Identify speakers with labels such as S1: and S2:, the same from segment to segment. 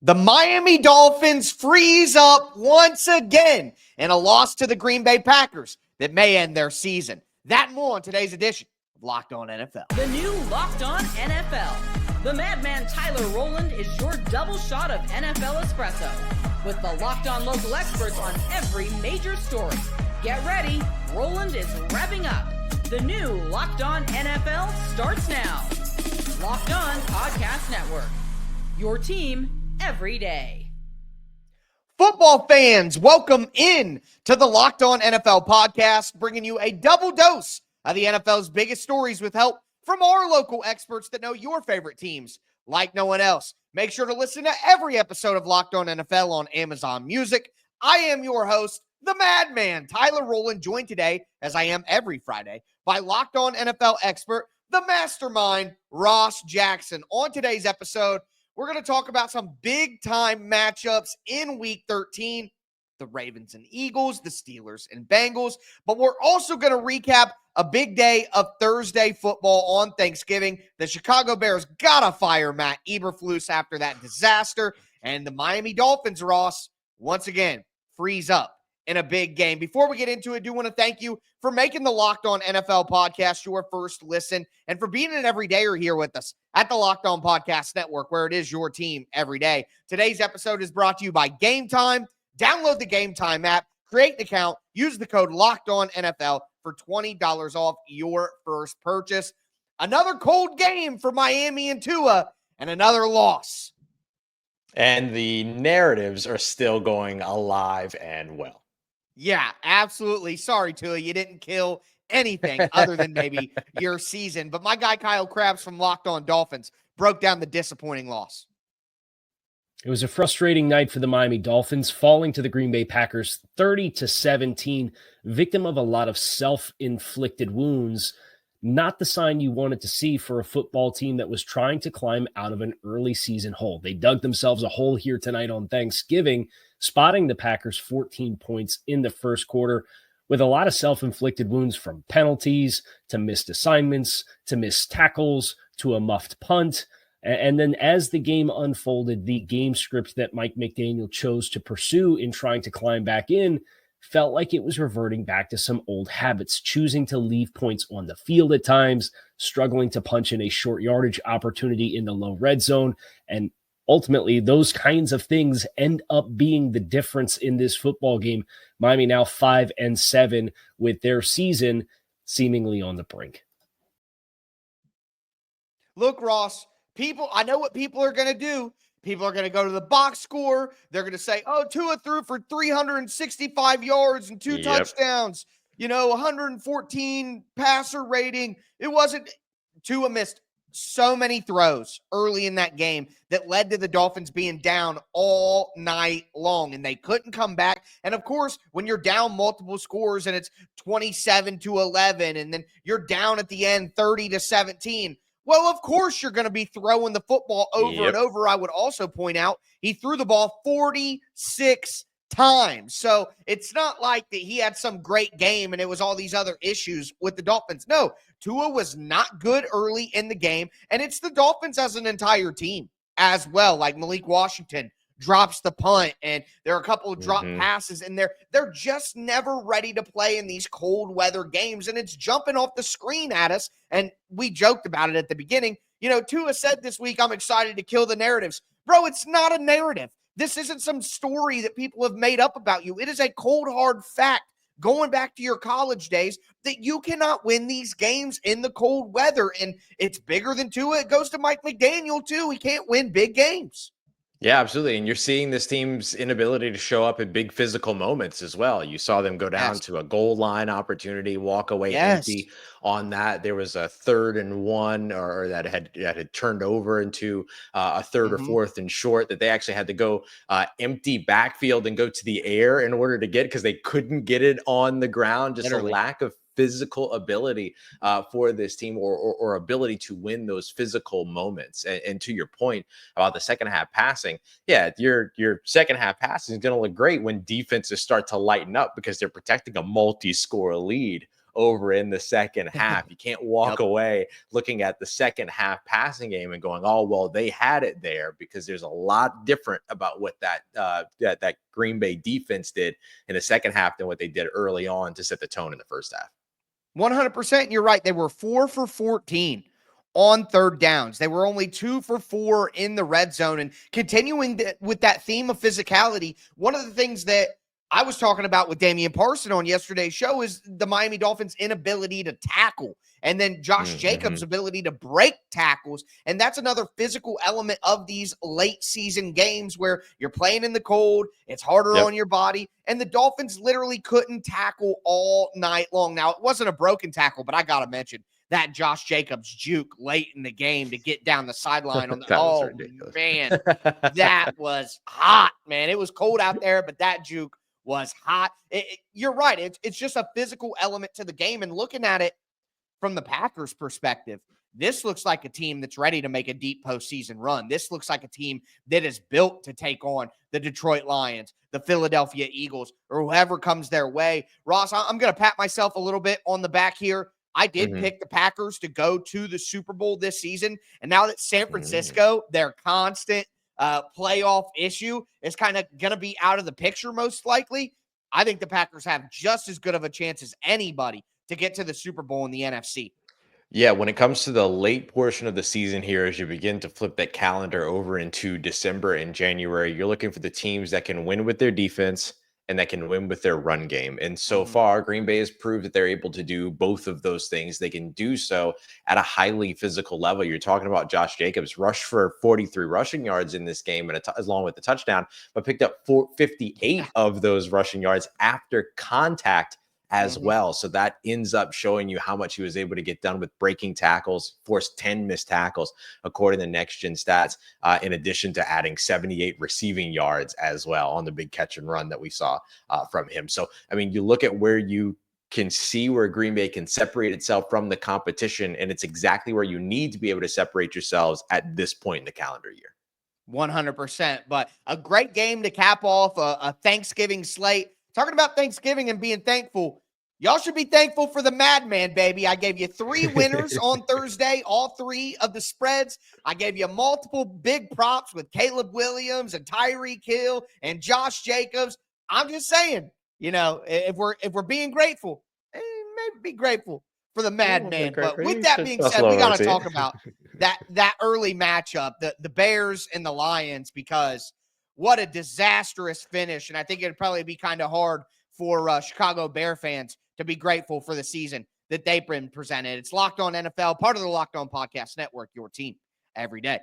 S1: The Miami Dolphins freeze up once again in a loss to the Green Bay Packers that may end their season. That and more on today's edition of Locked On NFL.
S2: The new Locked On NFL. The madman Tyler Rowland is your double shot of NFL espresso with the Locked On local experts on every major story. Get ready, Rowland is revving up. The new Locked On NFL starts now. Locked On Podcast Network. Your team every day.
S1: Football fans, welcome in to the Locked On NFL podcast, bringing you a double dose of the NFL's biggest stories with help from our local experts that know your favorite teams like no one else. Make sure to listen to every episode of Locked On NFL on Amazon Music. I am your host, the madman, Tyler Rowland, joined today, as I am every Friday, by Locked On NFL expert, the mastermind, Ross Jackson. On today's episode, we're going to talk about some big-time matchups in Week 13, the Ravens and Eagles, the Steelers and Bengals, but we're also going to recap a big day of Thursday football on Thanksgiving. The Chicago Bears got to fire Matt Eberflus after that disaster, and the Miami Dolphins, Ross, once again, freeze up in a big game. Before we get into it, I do want to thank you for making the Locked On NFL podcast your first listen and for being an everydayer here with us at the Locked On Podcast Network, where it is your team every day. Today's episode is brought to you by Game Time. Download the Game Time app, create an account, use the code LOCKEDONNFL for $20 off your first purchase. Another cold game for Miami and Tua, and another loss.
S3: And the narratives are still going alive and well.
S1: Yeah, absolutely. Sorry, Tua, you didn't kill anything other than maybe your season. But my guy Kyle Krabs from Locked On Dolphins broke down the disappointing loss.
S4: It was a frustrating night for the Miami Dolphins, falling to the Green Bay Packers 30-17, victim of a lot of self-inflicted wounds. Not the sign you wanted to see for a football team that was trying to climb out of an early season hole. They dug themselves a hole here tonight on Thanksgiving, spotting the Packers 14 points in the first quarter with a lot of self-inflicted wounds, from penalties to missed assignments to missed tackles to a muffed punt. And then as the game unfolded, the game script that Mike McDaniel chose to pursue in trying to climb back in felt like it was reverting back to some old habits, choosing to leave points on the field at times, struggling to punch in a short yardage opportunity in the low red zone. And ultimately, those kinds of things end up being the difference in this football game. Miami now 5-7 with their season seemingly on the brink.
S1: Look, Ross, I know what people are going to do. People are going to go to the box score. They're going to say, oh, Tua threw for 365 yards and two touchdowns, 114 passer rating. Tua missed so many throws early in that game that led to the Dolphins being down all night long, and they couldn't come back. And of course, when you're down multiple scores and it's 27-11, and then you're down at the end 30-17, well, of course you're going to be throwing the football over and over. I would also point out he threw the ball 46 times. So it's not like that he had some great game and it was all these other issues with the Dolphins. No, Tua was not good early in the game, and it's the Dolphins as an entire team as well. Like Malik Washington drops the punt, and there are a couple of drop passes in there. They're just never ready to play in these cold weather games, and it's jumping off the screen at us. And we joked about it at the beginning. Tua said this week, I'm excited to kill the narratives. Bro, it's not a narrative. This isn't some story that people have made up about you. It is a cold, hard fact, going back to your college days, that you cannot win these games in the cold weather. And it's bigger than Tua. It goes to Mike McDaniel, too. He can't win big games.
S3: Yeah, absolutely. And you're seeing this team's inability to show up in big physical moments as well. You saw them go down to a goal line opportunity, walk away empty on that. There was a 3rd and 1 or that had turned over into a 3rd or 4th and short that they actually had to go empty backfield and go to the air in order to get, because they couldn't get it on the ground. Just a lack of physical ability for this team, or ability to win those physical moments. And to your point about the second half passing, your second half passing is going to look great when defenses start to lighten up because they're protecting a multi-score lead over in the second half. You can't walk
S1: Yep.
S3: away looking at the second half passing game and going, oh, well, they had it there, because there's a lot different about what that Green Bay defense did in the second half than what they did early on to set the tone in the first half.
S1: 100%. You're right. They were 4 for 14 on third downs. They were only 2 for 4 in the red zone. And continuing with that theme of physicality, one of the things that I was talking about with Damian Parson on yesterday's show is the Miami Dolphins' inability to tackle, and then Josh Jacobs' ability to break tackles. And that's another physical element of these late season games where you're playing in the cold, it's harder on your body, and the Dolphins literally couldn't tackle all night long. Now, it wasn't a broken tackle, but I got to mention that Josh Jacobs juke late in the game to get down the sideline on the oh man, that was hot, man. It was cold out there, but that juke was hot. You're right. It's just a physical element to the game. And looking at it from the Packers' perspective, this looks like a team that's ready to make a deep postseason run. This looks like a team that is built to take on the Detroit Lions, the Philadelphia Eagles, or whoever comes their way. Ross, I'm going to pat myself a little bit on the back here. I did pick the Packers to go to the Super Bowl this season. And now that San Francisco, their constant playoff issue, is kind of going to be out of the picture most likely, I think the Packers have just as good of a chance as anybody to get to the Super Bowl in the NFC.
S3: Yeah, when it comes to the late portion of the season here, as you begin to flip that calendar over into December and January, you're looking for the teams that can win with their defense and that can win with their run game. And so far, Green Bay has proved that they're able to do both of those things. They can do so at a highly physical level. You're talking about Josh Jacobs, rushed for 43 rushing yards in this game, and along with the touchdown, but picked up 58 of those rushing yards after contact as well. So that ends up showing you how much he was able to get done with breaking tackles, forced 10 missed tackles, according to Next Gen Stats, in addition to adding 78 receiving yards as well on the big catch and run that we saw from him. So, I mean, you look at where you can see where Green Bay can separate itself from the competition, and it's exactly where you need to be able to separate yourselves at this point in the calendar year.
S1: 100%. But a great game to cap off a Thanksgiving slate. Talking about Thanksgiving and being thankful, y'all should be thankful for the Madman, baby. I gave you 3 winners on Thursday, all 3 of the spreads. I gave you multiple big props with Caleb Williams and Tyreek Hill and Josh Jacobs. I'm just saying, you know, if we're being grateful, maybe be grateful for the Madman. But with that being said, we got to talk about that early matchup, the Bears and the Lions, because what a disastrous finish. And I think it'd probably be kind of hard for Chicago Bear fans to be grateful for the season that they've been presented. It's Locked On NFL, part of the Locked On Podcast Network, your team every day.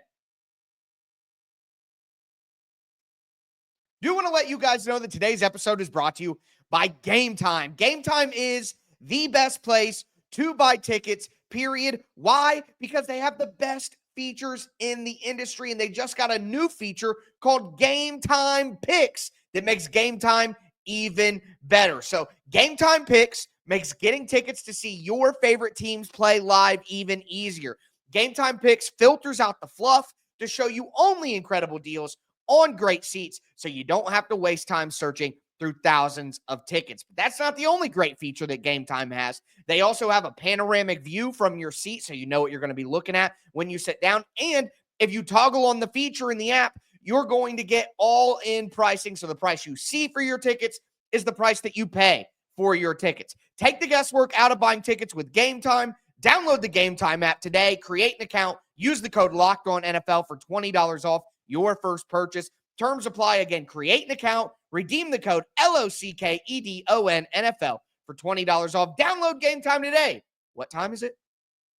S1: Do want to let you guys know that today's episode is brought to you by Game Time. Game Time is the best place to buy tickets, period. Why? Because they have the best features in the industry, and they just got a new feature called Game Time Picks that makes Game Time even better. So Game Time Picks makes getting tickets to see your favorite teams play live even easier. Game Time Picks filters out the fluff to show you only incredible deals on great seats, so you don't have to waste time searching through thousands of tickets. But that's not the only great feature that Game Time has. They also have a panoramic view from your seat, so you know what you're going to be looking at when you sit down. And if you toggle on the feature in the app, you're going to get all-in pricing. So the price you see for your tickets is the price that you pay for your tickets. Take the guesswork out of buying tickets with Game Time. Download the Game Time app today. Create an account. Use the code LOCKEDONNFL for $20 off your first purchase. Terms apply. Again, create an account, redeem the code LOCKEDONNFL for $20 off. Download Game Time today. What time is it?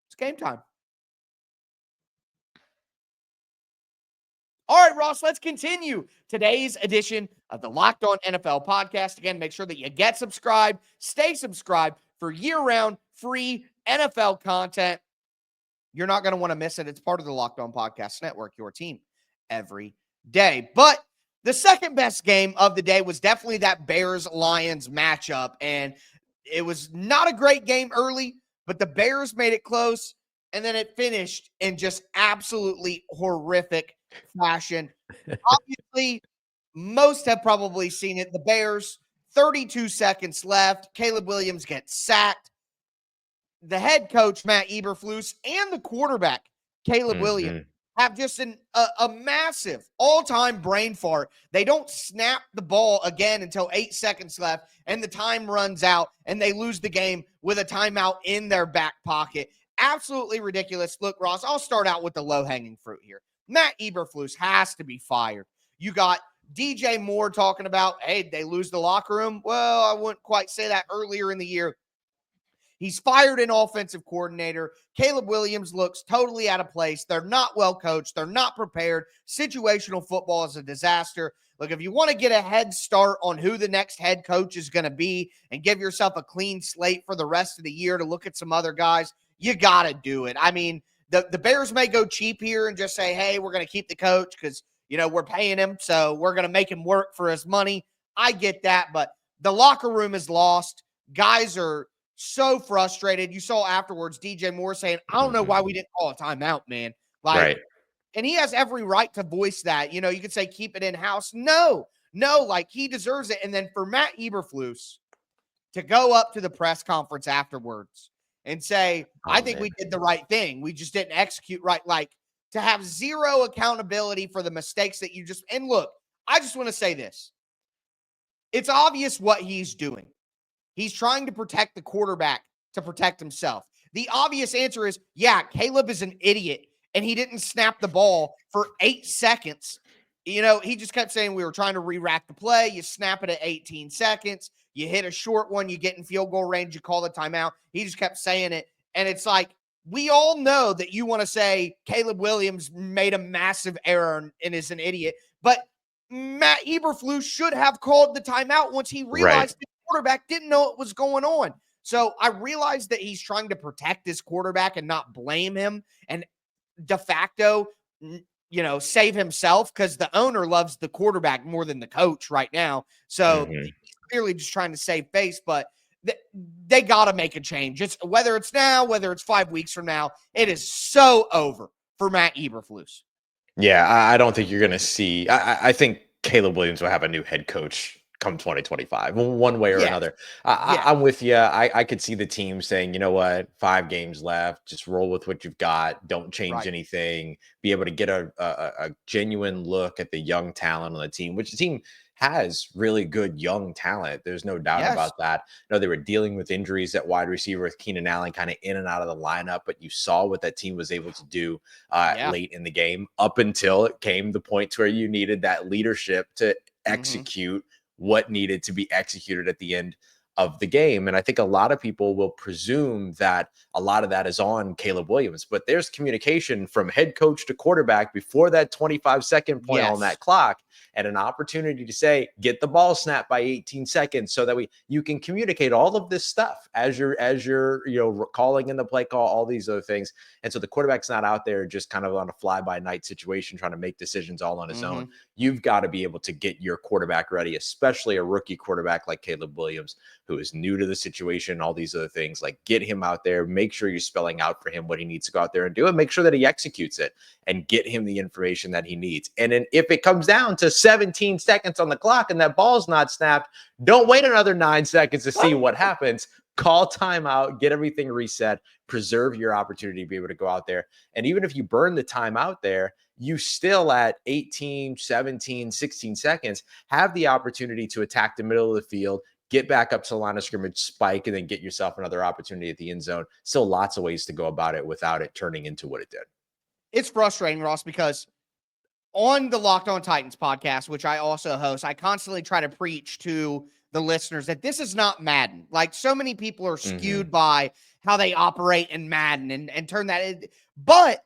S1: It's game time. All right, Ross, let's continue today's edition of the Locked On NFL podcast. Again, make sure that you get subscribed, stay subscribed for year-round free NFL content. You're not going to want to miss it. It's part of the Locked On Podcast Network, your team every day. But the second best game of the day was definitely that Bears-Lions matchup. And it was not a great game early, but the Bears made it close, and then it finished in just absolutely horrific fashion. Obviously, most have probably seen it. The Bears, 32 seconds left. Caleb Williams gets sacked. the head coach, Matt Eberflus, and the quarterback, Caleb Williams, have just a massive all-time brain fart. They don't snap the ball again until 8 seconds left, and the time runs out, and they lose the game with a timeout in their back pocket. Absolutely ridiculous. Look, Ross, I'll start out with the low-hanging fruit here. Matt Eberflus has to be fired. You got DJ Moore talking about, hey, they lose the locker room. Well, I wouldn't quite say that earlier in the year. He's fired an offensive coordinator. Caleb Williams looks totally out of place. They're not well coached. They're not prepared. Situational football is a disaster. Look, if you want to get a head start on who the next head coach is going to be and give yourself a clean slate for the rest of the year to look at some other guys, you got to do it. I mean, the Bears may go cheap here and just say, hey, we're going to keep the coach because, we're paying him, so we're going to make him work for his money. I get that, but the locker room is lost. Guys are so frustrated. You saw afterwards DJ Moore saying, I don't know why we didn't call a timeout, man. Right. And he has every right to voice that. You could say keep it in-house. No, he deserves it. And then for Matt Eberflus to go up to the press conference afterwards and say, I think we did the right thing. We just didn't execute right. Like, to have zero accountability for the mistakes that you and look, I just want to say this. It's obvious what he's doing. He's trying to protect the quarterback to protect himself. The obvious answer is, yeah, Caleb is an idiot, and he didn't snap the ball for 8 seconds. He just kept saying we were trying to re-rack the play. You snap it at 18 seconds. You hit a short one. You get in field goal range. You call the timeout. He just kept saying it. And it's like, we all know that you want to say Caleb Williams made a massive error and is an idiot. But Matt Eberflus should have called the timeout once he realized the quarterback didn't know what was going on. So I realized that he's trying to protect his quarterback and not blame him and de facto, save himself because the owner loves the quarterback more than the coach right now. So he's clearly just trying to save face, but they got to make a change. It's whether it's now, whether it's 5 weeks from now, it is so over for Matt Eberflus.
S3: Yeah, I don't think you're going to see. I think Caleb Williams will have a new head coach come 2025, one way or another. I'm with you. I could see the team saying, you know what, 5 games left, just roll with what you've got. Don't change anything. Be able to get a genuine look at the young talent on the team, which the team has really good young talent. There's no doubt about that. They were dealing with injuries at wide receiver with Keenan Allen kind of in and out of the lineup, but you saw what that team was able to do late in the game up until it came the point to where you needed that leadership to execute what needed to be executed at the end of the game. And I think a lot of people will presume that a lot of that is on Caleb Williams, but there's communication from head coach to quarterback before that 25-second point on that clock, and an opportunity to say, get the ball snapped by 18 seconds so that you can communicate all of this stuff as you're calling in the play call, all these other things. And so the quarterback's not out there just kind of on a fly-by-night situation trying to make decisions all on his own. You've got to be able to get your quarterback ready, especially a rookie quarterback like Caleb Williams, who is new to the situation, all these other things. Like, get him out there, make sure you're spelling out for him what he needs to go out there and do, and make sure that he executes it and get him the information that he needs. And then if it comes down to 17 seconds on the clock and that ball's not snapped, don't wait another 9 seconds to see what happens. Call timeout, get everything reset, preserve your opportunity to be able to go out there. And even if you burn the time out there, you still at 18, 17, 16 seconds have the opportunity to attack the middle of the field, get back up to the line of scrimmage, spike, and then get yourself another opportunity at the end zone. Still lots of ways to go about it without it turning into what it did.
S1: It's frustrating, Ross, because on the Locked On Titans podcast, which I also host, I constantly try to preach to the listeners that this is not Madden. Like, so many people are skewed by how they operate in Madden and turn that in. But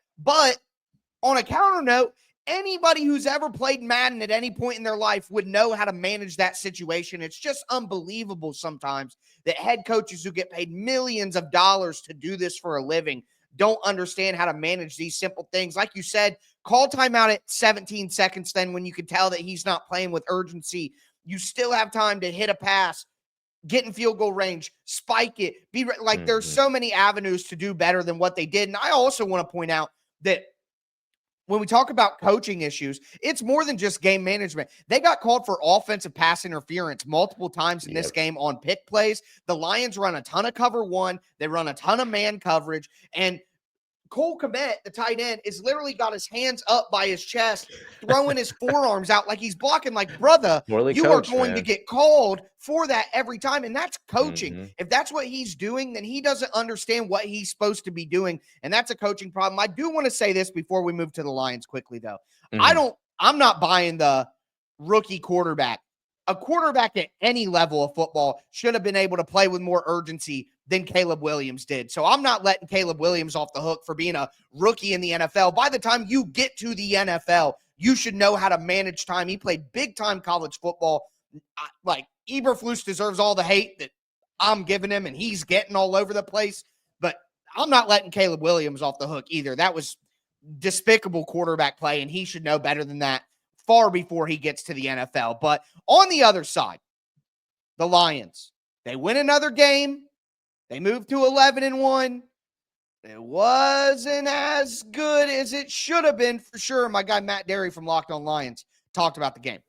S1: on a counter note, anybody who's ever played Madden at any point in their life would know how to manage that situation. It's just unbelievable sometimes that head coaches who get paid millions of dollars to do this for a living don't understand how to manage these simple things. Like you said, call timeout at 17 seconds then when you can tell that he's not playing with urgency. You still have time to hit a pass, get in field goal range, spike it. There's so many avenues to do better than what they did. And I also want to point out that when we talk about coaching issues, it's more than just game management. They got called for offensive pass interference multiple times in this game on pick plays. The Lions run a ton of cover one. They run a ton of man coverage. And Cole Kmet, the tight end, is literally got his hands up by his chest, throwing his forearms out like he's blocking. Like, brother, you are going to get called for that every time. And that's coaching. If that's what he's doing, then he doesn't understand what he's supposed to be doing. And that's a coaching problem. I do want to say this before we move to the Lions quickly, though. I'm not buying the rookie quarterback. A quarterback at any level of football should have been able to play with more urgency than Caleb Williams did. So I'm not letting Caleb Williams off the hook for being a rookie in the NFL. By the time you get to the NFL, you should know how to manage time. He played big-time college football. Like, Eberflus deserves all the hate that I'm giving him, and he's getting all over the place. But I'm not letting Caleb Williams off the hook either. That was despicable quarterback play, and he should know better than that far before he gets to the NFL. But on the other side, the Lions, they win another game. They moved to 11-1. It wasn't as good as it should have been for sure. My guy Matt Derry from Locked On Lions talked about the game.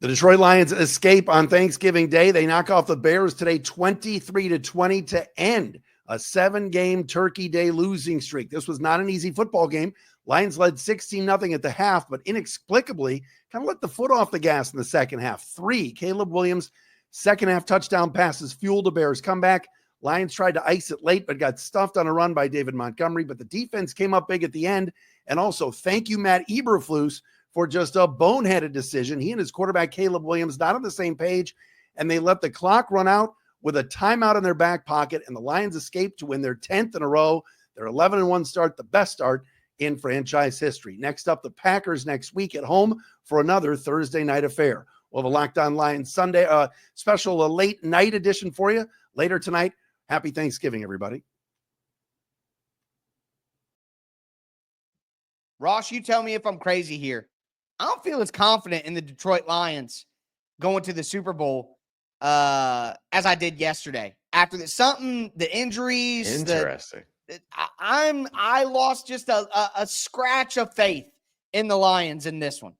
S5: The Detroit Lions escape on Thanksgiving Day. They knock off the Bears today 23-20 to end a 7-game Turkey Day losing streak. This was not an easy football game. Lions led 16-0 at the half, but inexplicably kind of let the foot off the gas in the second half. 3 Caleb Williams second half touchdown passes fueled a Bears comeback. Lions tried to ice it late, but got stuffed on a run by David Montgomery. But the defense came up big at the end. And also, thank you, Matt Eberflus, for just a boneheaded decision. He and his quarterback, Caleb Williams, not on the same page, and they let the clock run out with a timeout in their back pocket, and the Lions escaped to win their 10th in a row, their 11-1 start, the best start in franchise history. Next up, the Packers next week at home for another Thursday night affair. We'll have a Locked On Lions Sunday special, a late night edition for you later tonight. Happy Thanksgiving, everybody.
S1: Ross, you tell me if I'm crazy here. I don't feel as confident in the Detroit Lions going to the Super Bowl as I did yesterday. After the injuries.
S3: Interesting.
S1: I lost just a scratch of faith in the Lions in this one.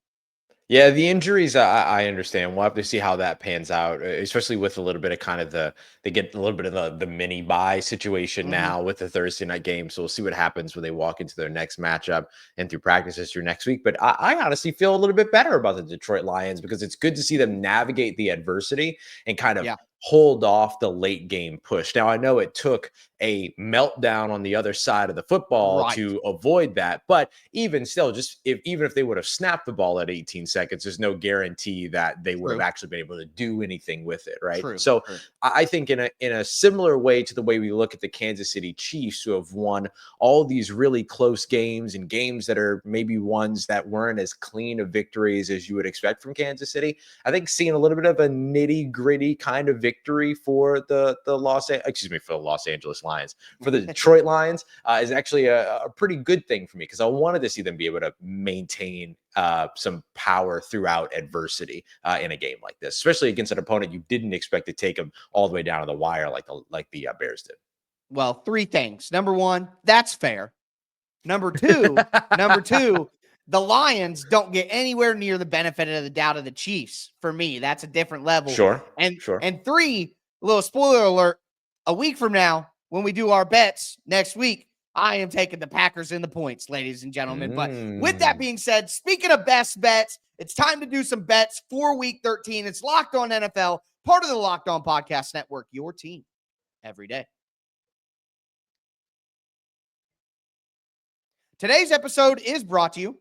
S3: Yeah, the injuries, I understand. We'll have to see how that pans out, especially with a little bit of they get a little bit of the mini bye situation now with the Thursday night game. So we'll see what happens when they walk into their next matchup and through practices through next week. But I honestly feel a little bit better about the Detroit Lions because it's good to see them navigate the adversity and kind of hold off the late game push. Now, I know it took a meltdown on the other side of the football to avoid that, but even still, even if they would have snapped the ball at 18 seconds, there's no guarantee that they would have actually been able to do anything with it, right? So I think in a similar way to the way we look at the Kansas City Chiefs, who have won all these really close games and games that are maybe ones that weren't as clean of victories as you would expect from Kansas City, I think seeing a little bit of a nitty gritty kind of victory for the Los Angeles Lions, for the Detroit Lions, is actually a pretty good thing for me because I wanted to see them be able to maintain some power throughout adversity in a game like this, especially against an opponent you didn't expect to take them all the way down to the wire like the Bears did.
S1: Well, 3 things. Number 1, that's fair. Number 2, the Lions don't get anywhere near the benefit of the doubt of the Chiefs. For me, that's a different level. And 3, a little spoiler alert, a week from now, when we do our bets next week, I am taking the Packers in the points, ladies and gentlemen. But with that being said, speaking of best bets, it's time to do some bets for Week 13. It's Locked On NFL, part of the Locked On Podcast Network, your team every day. Today's episode is brought to you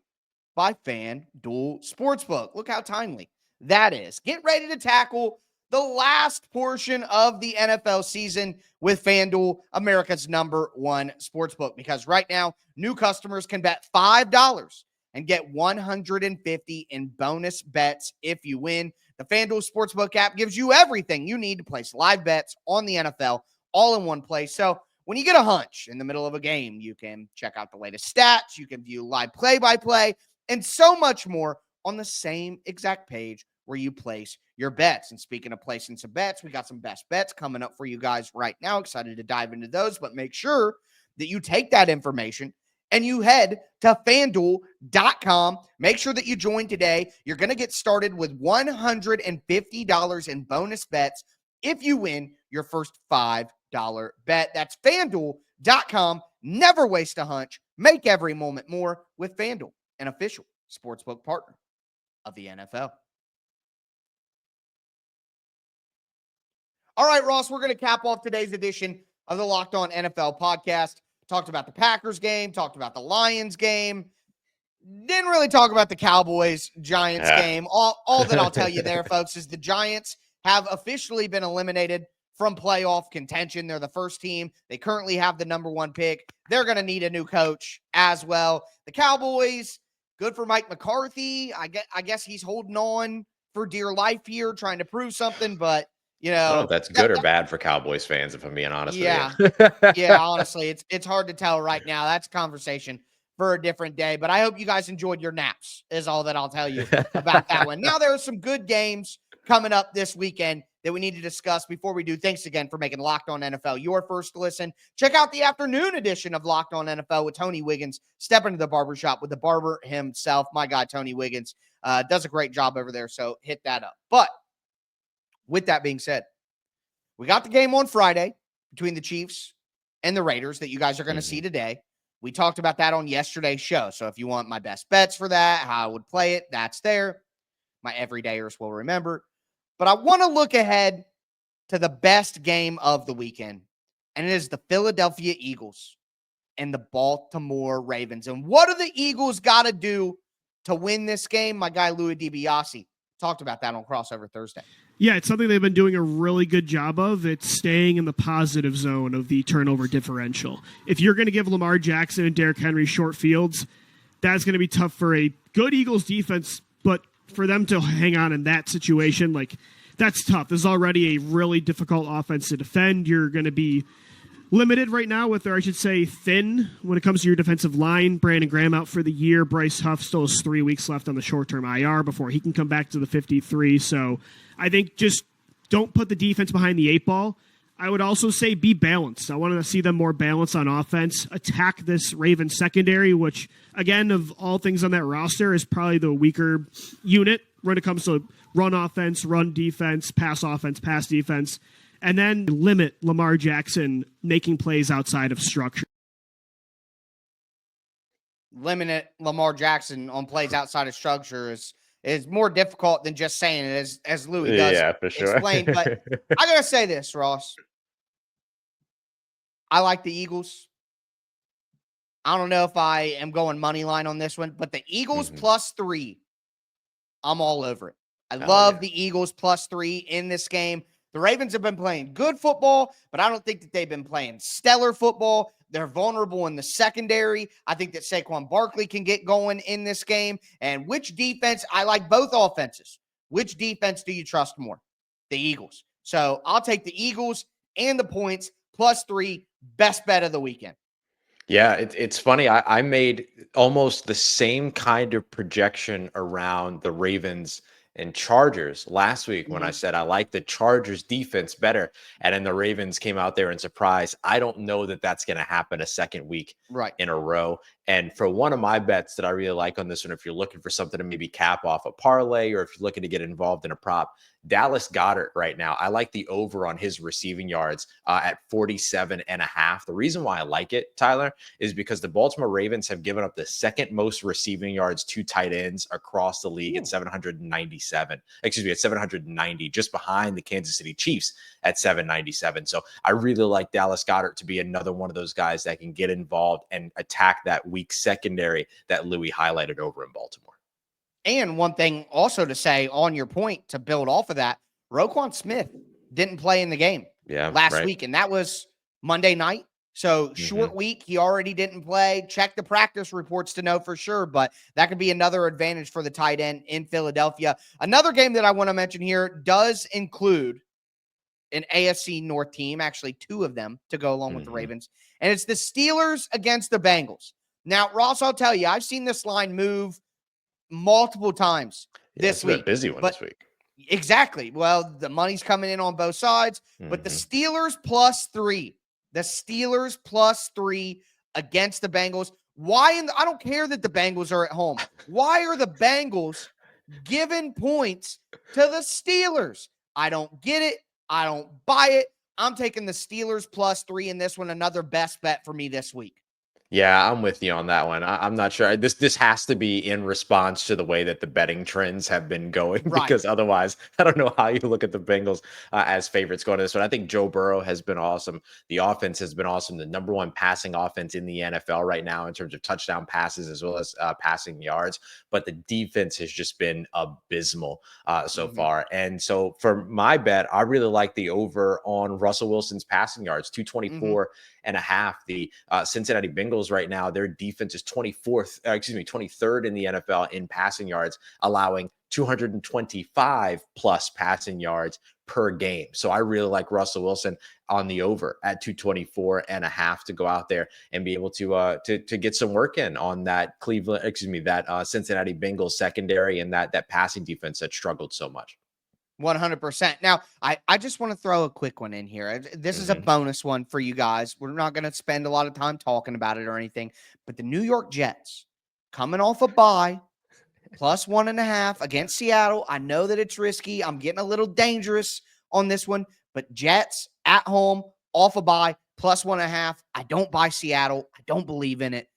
S1: by FanDuel Sportsbook. Look how timely that is. Get ready to tackle the last portion of the NFL season with FanDuel, America's #1 sportsbook. Because right now, new customers can bet $5 and get $150 in bonus bets if you win. The FanDuel Sportsbook app gives you everything you need to place live bets on the NFL all in one place. So when you get a hunch in the middle of a game, you can check out the latest stats, you can view live play-by-play, and so much more on the same exact page where you place your bets. And speaking of placing some bets, we got some best bets coming up for you guys right now. Excited to dive into those, but make sure that you take that information and you head to FanDuel.com. Make sure that you join today. You're going to get started with $150 in bonus bets if you win your first $5 bet. That's FanDuel.com. Never waste a hunch. Make every moment more with FanDuel, an official sportsbook partner of the NFL. All right, Ross, we're going to cap off today's edition of the Locked On NFL podcast. Talked about the Packers game, talked about the Lions game. Didn't really talk about the Cowboys-Giants game. All that I'll tell you there, folks, is the Giants have officially been eliminated from playoff contention. They're the first team. They currently have the number 1 pick. They're going to need a new coach as well. The Cowboys, good for Mike McCarthy. I guess he's holding on for dear life here, trying to prove something, but you know,
S3: I don't know if that's good or bad for Cowboys fans, if I'm being honest with
S1: you. Yeah, honestly, it's hard to tell right now. That's a conversation for a different day, but I hope you guys enjoyed your naps is all that I'll tell you about that one. Now, there are some good games coming up this weekend that we need to discuss. Before we do, thanks again for making Locked On NFL your first listen. Check out the afternoon edition of Locked On NFL with Tony Wiggins. Step into the barbershop with the barber himself. My guy, Tony Wiggins, does a great job over there, so hit that up. But with that being said, we got the game on Friday between the Chiefs and the Raiders that you guys are going to see today. We talked about that on yesterday's show. So if you want my best bets for that, how I would play it, that's there. My everydayers will remember. But I want to look ahead to the best game of the weekend, and it is the Philadelphia Eagles and the Baltimore Ravens. And what do the Eagles got to do to win this game? My guy, Louis DiBiase, talked about that on Crossover Thursday.
S6: Yeah, it's something they've been doing a really good job of. It's staying in the positive zone of the turnover differential. If you're going to give Lamar Jackson and Derrick Henry short fields, that's going to be tough for a good Eagles defense, but for them to hang on in that situation, that's tough. This is already a really difficult offense to defend. You're going to be limited right now with, or I should say thin, when it comes to your defensive line. Brandon Graham out for the year. Bryce Huff still has 3 weeks left on the short-term IR before he can come back to the 53. So I think just don't put the defense behind the 8 ball. I would also say be balanced. I want to see them more balanced on offense. Attack this Ravens secondary, which, again, of all things on that roster, is probably the weaker unit when it comes to run offense, run defense, pass defense. And then limit Lamar Jackson making plays outside of structure.
S1: Limit Lamar Jackson on plays outside of structure is more difficult than just saying it, as Louis does
S3: for sure.
S1: explain. But I got to say this, Ross. I like the Eagles. I don't know if I am going money line on this one, but the Eagles +3, I'm all over it. I love the Eagles +3 in this game. The Ravens have been playing good football, but I don't think that they've been playing stellar football. They're vulnerable in the secondary. I think that Saquon Barkley can get going in this game. And which defense? I like both offenses. Which defense do you trust more? The Eagles. So I'll take the Eagles and the points +3, best bet of the weekend.
S3: Yeah, it's funny. I made almost the same kind of projection around the Ravens and Chargers last week when I said I like the Chargers defense better, and then the Ravens came out there and surprised. I don't know that that's going to happen a second week in a row. And for one of my bets that I really like on this one, if you're looking for something to maybe cap off a parlay, or if you're looking to get involved in a prop, Dallas Goedert right now, I like the over on his receiving yards at 47.5. The reason why I like it, Tyler, is because the Baltimore Ravens have given up the second most receiving yards to tight ends across the league at 797. Excuse me, at 790, just behind the Kansas City Chiefs at 797. So I really like Dallas Goedert to be another one of those guys that can get involved and attack that weak secondary that Louis highlighted over in Baltimore.
S1: And one thing also to say on your point to build off of that, Roquan Smith didn't play in the game last week, and that was Monday night. So short week, he already didn't play. Check the practice reports to know for sure, but that could be another advantage for the tight end in Philadelphia. Another game that I want to mention here does include an AFC North team, actually 2 of them to go along with the Ravens, and it's the Steelers against the Bengals. Now, Ross, I'll tell you, I've seen this line move multiple times this week.
S3: It's a busy one this week.
S1: Exactly. Well, the money's coming in on both sides, but the Steelers +3. The Steelers +3 against the Bengals. I don't care that the Bengals are at home. Why are the Bengals giving points to the Steelers? I don't get it. I don't buy it. I'm taking the Steelers +3 in this one. Another best bet for me this week.
S3: Yeah, I'm with you on that one. I'm not sure. This has to be in response to the way that the betting trends have been going,
S1: Right.
S3: because otherwise, I don't know how you look at the Bengals as favorites going to this one. I think Joe Burrow has been awesome. The offense has been awesome. The number one passing offense in the NFL right now in terms of touchdown passes as well as passing yards. But the defense has just been abysmal so far. And so for my bet, I really like the over on Russell Wilson's passing yards, 224 and a half. The Cincinnati Bengals right now, their defense is 23rd in the NFL in passing yards, allowing 225 plus passing yards per game. So I really like Russell Wilson on the over at 224 and a half to go out there and be able to get some work in on that Cincinnati Bengals secondary and that passing defense that struggled so much.
S1: 100%. Now, I just want to throw a quick one in here. This is a bonus one for you guys. We're not going to spend a lot of time talking about it or anything, but the New York Jets coming off a bye, +1.5 against Seattle. I know that it's risky. I'm getting a little dangerous on this one, but Jets at home, off a bye, +1.5. I don't buy Seattle. I don't believe in it.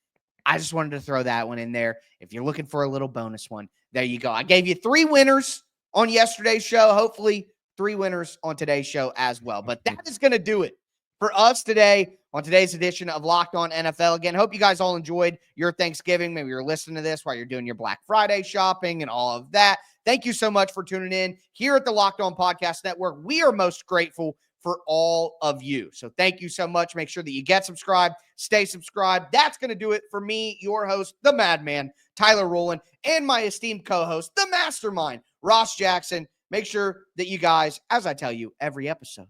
S1: I just wanted to throw that one in there. If you're looking for a little bonus one, there you go. I gave you 3 winners on yesterday's show. Hopefully 3 winners on today's show as well. But that is going to do it for us today on today's edition of Locked On NFL. Again, hope you guys all enjoyed your Thanksgiving. Maybe you're listening to this while you're doing your Black Friday shopping and all of that. Thank you so much for tuning in here at the Locked On Podcast Network. We are most grateful for all of you. So thank you so much. Make sure that you get subscribed, stay subscribed. That's going to do it for me, your host, the Madman, Tyler Rowland, and my esteemed co-host, the Mastermind, Ross Jackson. Make sure that you guys, as I tell you every episode,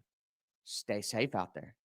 S1: stay safe out there.